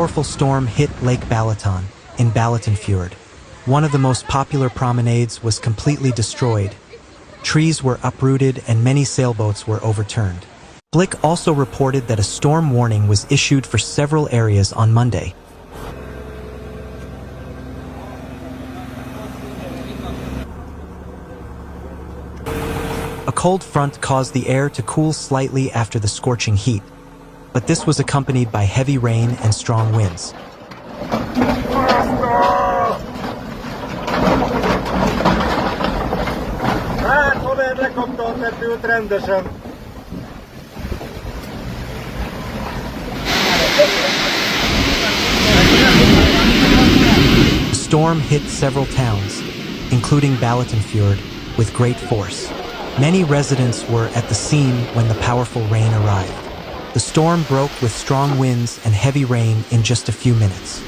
powerful storm hit Lake Balaton in Balatonfüred. One of the most popular promenades was completely destroyed. Trees were uprooted and many sailboats were overturned. Blikk also reported that a storm warning was issued for several areas on Monday. A cold front caused the air to cool slightly after the scorching heat, but this was accompanied by heavy rain and strong winds. The storm hit several towns, including Balatonfüred, with great force. Many residents were at the scene when the powerful rain arrived. The storm broke with strong winds and heavy rain in just a few minutes.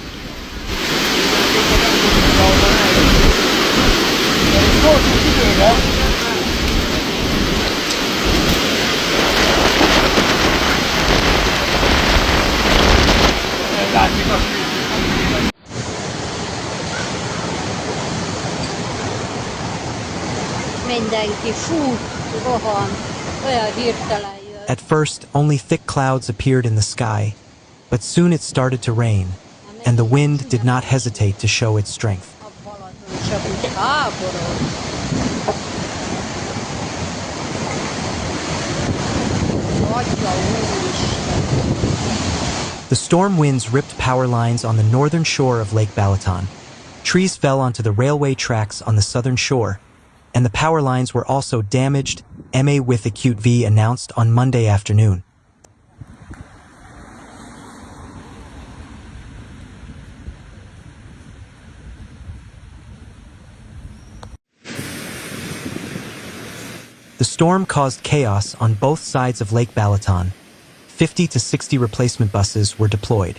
At first, only thick clouds appeared in the sky, but soon it started to rain, and the wind did not hesitate to show its strength. The storm winds ripped power lines on the northern shore of Lake Balaton. Trees fell onto the railway tracks on the southern shore, and the power lines were also damaged, MA with acute V announced on Monday afternoon. The storm caused chaos on both sides of Lake Balaton. 50 to 60 replacement buses were deployed.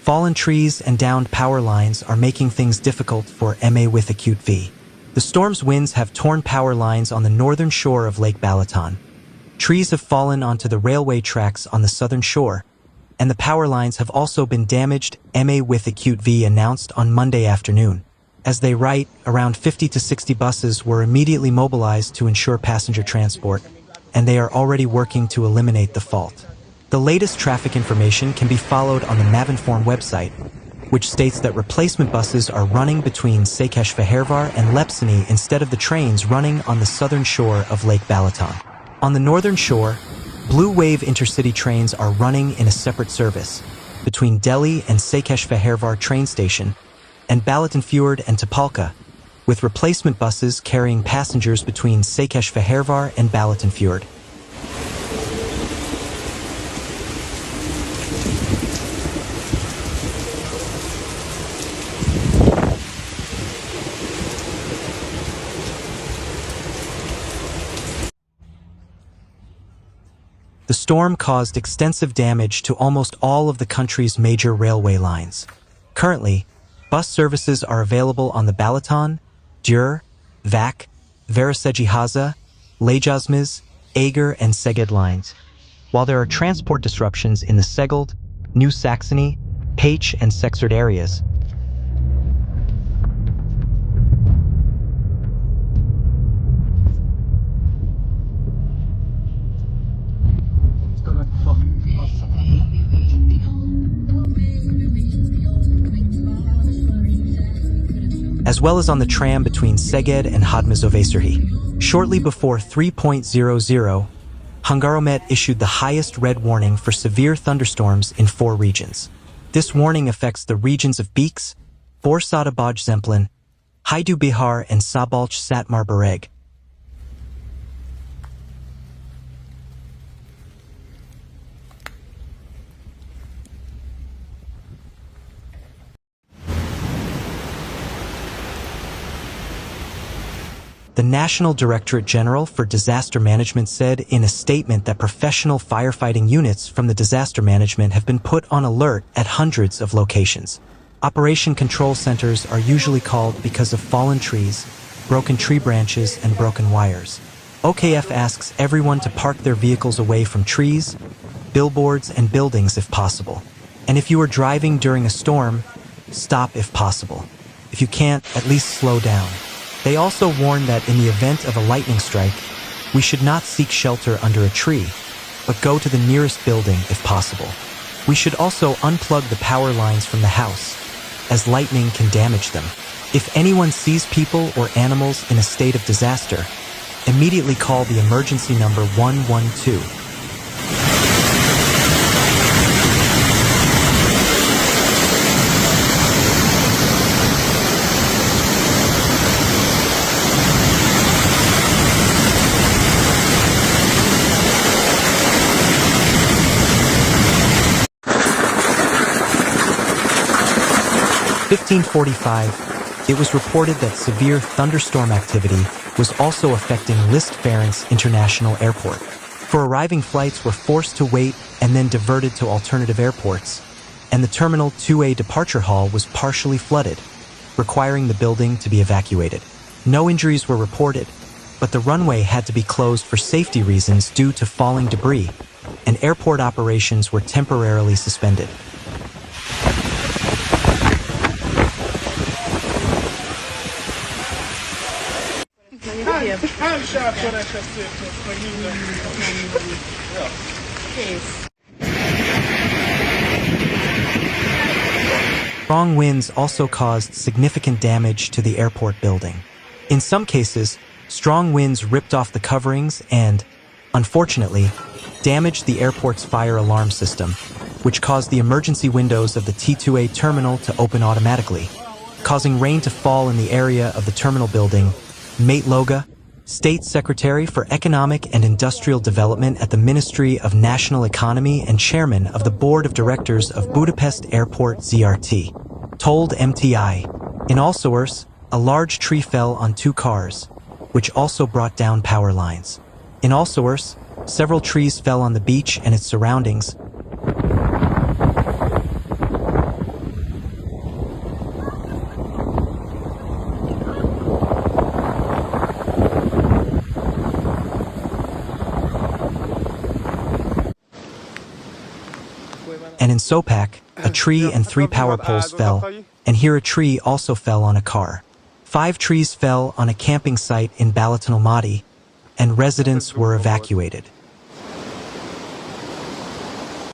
Fallen trees and downed power lines are making things difficult for MA with acute V. The storm's winds have torn power lines on the northern shore of Lake Balaton. Trees have fallen onto the railway tracks on the southern shore, and the power lines have also been damaged, MA with acute V announced on Monday afternoon. As they write, around 50 to 60 buses were immediately mobilized to ensure passenger transport, and they are already working to eliminate the fault. The latest traffic information can be followed on the Mavinform website, which states that replacement buses are running between Székesfehérvár and Lepszeni instead of the trains running on the southern shore of Lake Balaton. On the northern shore, Blue Wave intercity trains are running in a separate service between Delhi and Székesfehérvár train station and Balatonfüred and Topolka, with replacement buses carrying passengers between Székesfehérvár and Balatonfüred. The storm caused extensive damage to almost all of the country's major railway lines. Currently, bus services are available on the Balaton, Győr, Vak, Városegyháza, Lejazmez, Eger, and Szeged lines, while there are transport disruptions in the Szeged, New Saxony, Pécs, and Szekszárd areas. As well as on the tram between Szeged and Hódmezővásárhely. Shortly before 3.00, Hungaromet issued the highest red warning for severe thunderstorms in 4 regions. This warning affects the regions of Bécs, Borsod-Zemplén, Hajdú-Bihar, and Szabolcs-Szatmár-Bereg. The National Directorate General for Disaster Management said in a statement that professional firefighting units from the disaster management have been put on alert at hundreds of locations. Operation control centers are usually called because of fallen trees, broken tree branches, and broken wires. OKF asks everyone to park their vehicles away from trees, billboards, and buildings if possible. And if you are driving during a storm, stop if possible. If you can't, at least slow down. They also warn that in the event of a lightning strike, we should not seek shelter under a tree, but go to the nearest building if possible. We should also unplug the power lines from the house, as lightning can damage them. If anyone sees people or animals in a state of disaster, immediately call the emergency number 112. In 1545, it was reported that severe thunderstorm activity was also affecting List-Ferenc International Airport. For arriving flights were forced to wait and then diverted to alternative airports, and the Terminal 2A departure hall was partially flooded, requiring the building to be evacuated. No injuries were reported, but the runway had to be closed for safety reasons due to falling debris, and airport operations were temporarily suspended. Strong winds also caused significant damage to the airport building. In some cases, strong winds ripped off the coverings and, unfortunately, damaged the airport's fire alarm system, which caused the emergency windows of the T2A terminal to open automatically, causing rain to fall in the area of the terminal building. Mate Loga, State Secretary for Economic and Industrial Development at the Ministry of National Economy and Chairman of the Board of Directors of Budapest Airport ZRT, told MTI. In Alsórs, a large tree fell on 2 cars, which also brought down power lines. In Alsórs, several trees fell on the beach and its surroundings. And in Sopak, a tree and 3 power poles fell, and here a tree also fell on a car. 5 trees fell on a camping site in Balaton, and residents were evacuated.